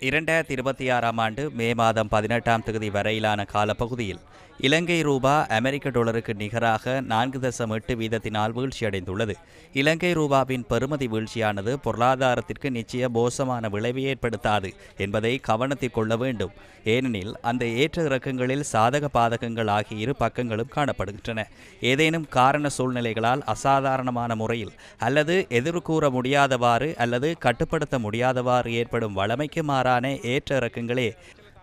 2026 ஆண்டு மே மாதம் 18ஆம் தேதி வரையிலான காலப்பகுதியில் இலங்கை ரூபா அமெரிக்க டாலருக்கு நிகராக 4.8 வீதத்தினால் வீழ்ச்சியடைந்துள்ளது. இலங்கை ரூபாவின் பெறுமதி வீழ்ச்சியானது பொருளாதாரத்திற்கு நிச்சய மோசமான விளைவை ஏற்படுத்தாது என்பதை கவனத்தில் கொள்ள வேண்டும். ஏனெனில் அந்த ஏற்ற இறக்கங்களில் சாதக பாதகங்கள் ஆகிய இரு பக்கங்களும் காணப்படுகின்றன. ஏதேனும் காரண சூழ்நிலைகளால் அசாதாரணமான முறையில் அல்லது எதிர்கூற முடியாதவாறு அல்லது கட்டுப்படுத்த முடியாதவாறு ஏற்படும் வழமைக்கு மாறான ஏற்ற இறக்கங்களே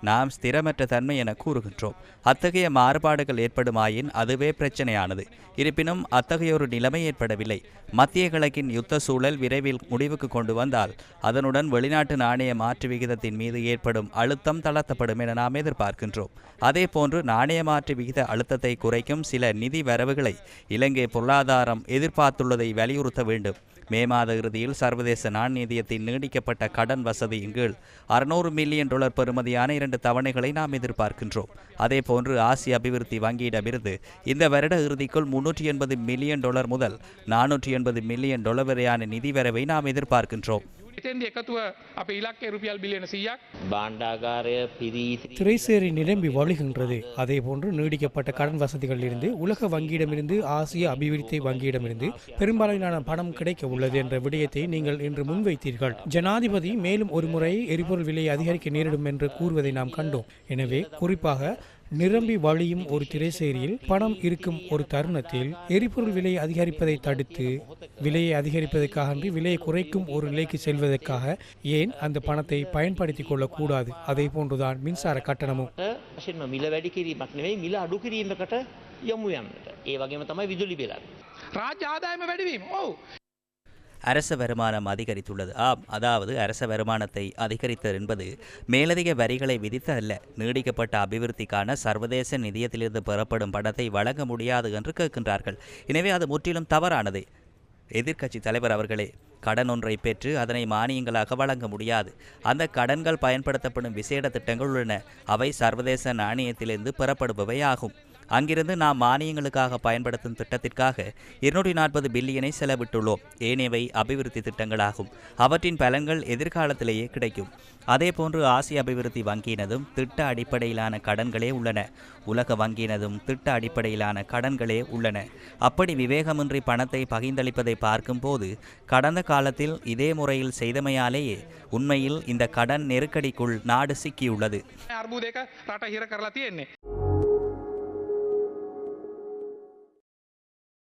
நாம் ஸ்திரமற்ற தன்மை என கூறுகின்றோம். அத்தகைய மாறுபாடுகள் ஏற்படுமாயின் அதுவே பிரச்சனையானது. இருப்பினும் அத்தகைய ஒரு நிலைமை ஏற்படவில்லை. மத்திய கிழக்கின் யுத்த சூழல் விரைவில் முடிவுக்கு கொண்டு வந்தால் அதனுடன் வெளிநாட்டு நாணய மாற்று விகிதத்தின் மீது ஏற்படும் அழுத்தம் தளர்த்தப்படும் என நாம் எதிர்பார்க்கின்றோம். அதேபோன்று நாணய மாற்று விகித அழுத்தத்தை குறைக்கும் சில நிதி வரவுகளை இலங்கை பொருளாதாரம் எதிர்பார்த்துள்ளதை வலியுறுத்த வேண்டும். மே மாத இறுதியில் சர்வதேச நாணயத்தின் நீடிக்கப்பட்ட கடன் வசதியின் கீழ் $600 மில்லியன் பெறுமதியான 2 தவணைகளை நாம் எதிர்பார்க்கின்றோம். அதேபோன்று ஆசிய அபிவிருத்தி வங்கியிடமிருந்து இந்த வருட இறுதிக்குள் $380 மில்லியன் முதல் $480 மில்லியன் வரையான நிதி வரவை நாம் எதிர்பார்க்கின்றோம். திரைசேரி நிரம்பி வழிகின்றது. அதேபோன்று நீடிக்கப்பட்ட கடன் வசதிகளிலிருந்து உலக வங்கியிடமிருந்து ஆசிய அபிவிருத்தி வங்கியிடமிருந்து பெரும்பாலான பணம் கிடைக்க உள்ளது என்ற விடயத்தை நீங்கள் இன்று முன்வைத்தீர்கள். ஜனாதிபதி மேலும் ஒரு முறை எரிபொருள் விலையை அதிகரிக்க நேரிடும் என்று கூறுவதை நாம் கண்டோம். எனவே குறிப்பாக நிரம்பி வழியும் ஒரு திரைசேரியில் பணம் இருக்கும் ஒரு தருணத்தில் எரிபொருள் விலையை அதிகரிப்பதை தடுத்து விலையை அதிகரிப்பதற்காக விலையை குறைக்கும் ஒரு நிலைக்கு செல்வதற்காக ஏன் அந்த பணத்தை பயன்படுத்திக் கொள்ளக்கூடாது? அதே போன்றுதான் மின்சார கட்டணமும். அரச வருமானம் அதிகரித்துள்ளது. அதாவது அரச வருமானத்தை அதிகரித்தல் என்பது மேலதிக வரிகளை விதித்த அல்ல. நீடிக்கப்பட்ட அபிவிருத்திக்கான சர்வதேச நிதியத்திலிருந்து பெறப்படும் பணத்தை வழங்க முடியாது என்று கேட்கின்றார்கள். எனவே அது முற்றிலும் தவறானது. எதிர்க்கட்சி தலைவர் அவர்களே, கடன் ஒன்றை பெற்று அதனை மானியங்களாக வழங்க முடியாது. அந்த கடன்கள் பயன்படுத்தப்படும் விசேட திட்டங்கள் உள்ளன. அவை சர்வதேச நாணயத்திலிருந்து பெறப்படுபவை ஆகும். அங்கிருந்து நாம் மானியங்களுக்காக பயன்படுத்தும் திட்டத்திற்காக 240 பில்லியனை செலவிட்டுள்ளோம். ஏனையவை அபிவிருத்தி திட்டங்களாகும். அவற்றின் பலன்கள் எதிர்காலத்திலேயே கிடைக்கும். அதேபோன்று ஆசிய அபிவிருத்தி வங்கியினதும் திட்ட அடிப்படையிலான கடன்களே உள்ளன. உலக வங்கியினதும் திட்ட அடிப்படையிலான கடன்களே உள்ளன. அப்படி விவேகமின்றி பணத்தை பகிர்ந்தளிப்பதை பார்க்கும்போது கடந்த காலத்தில் இதே முறையில் செய்தமையாலேயே உண்மையில் இந்த கடன் நெருக்கடிக்குள் நாடு சிக்கியுள்ளது.